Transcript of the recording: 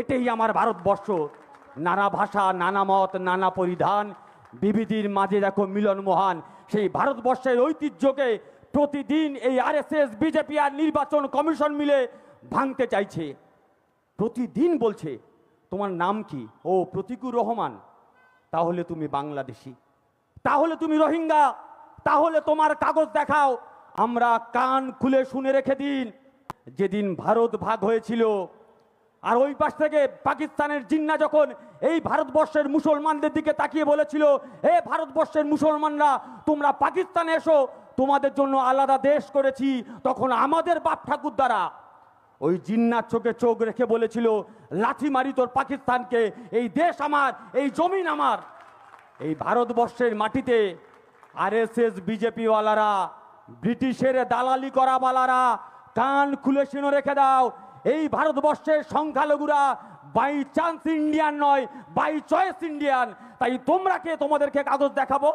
এটাই আমার ভারতবর্ষ। নানা ভাষা, নানা মত, নানা পরিধান, বিবিধির মাঝে দেখো মিলন মহান। সেই ভারতবর্ষের ঐতিহ্যকে প্রতিদিন এই আরএসএস, বিজেপি আর নির্বাচন কমিশন মিলে ভাঙতে চাইছে। প্রতিদিন বলছে তোমার নাম কি? ও প্রতীকুর রহমান। তাহলে তুমি বাংলাদেশি, তাহলে তুমি রোহিঙ্গা, তাহলে তোমার কাগজ দেখাও। আমরা কান খুলে শুনে রেখে দিন, যেদিন ভারত ভাগ হয়েছিল আর ওই পাশ থেকে পাকিস্তানের জিন্না যখন এই ভারতবর্ষের মুসলমানদের দিকে তাকিয়ে বলেছিল, এ ভারতবর্ষের মুসলমানরা তোমরা পাকিস্তানে এসো, তোমাদের জন্য আলাদা দেশ করেছি, তখন আমাদের বাপ ঠাকুর দ্বারা ওই জিন্নার চোখে চোখ রেখে বলেছিল, লাঠি মারি তোর পাকিস্তানকে, এই দেশ আমার, এই জমিন আমার। এই ভারতবর্ষের মাটিতে আরএসএস, বিজেপি ওয়ালারা, ব্রিটিশের দালালি করা বালারা, কান খুলে শুনে রেখে দাও, এই ভারতবর্ষের সংখ্যালঘুরা বাই চান্স ইন্ডিয়ান নয়, বাই চয়েস ইন্ডিয়ান। তাই তোমরা কে? তোমাদেরকে কাগজ দেখাবো।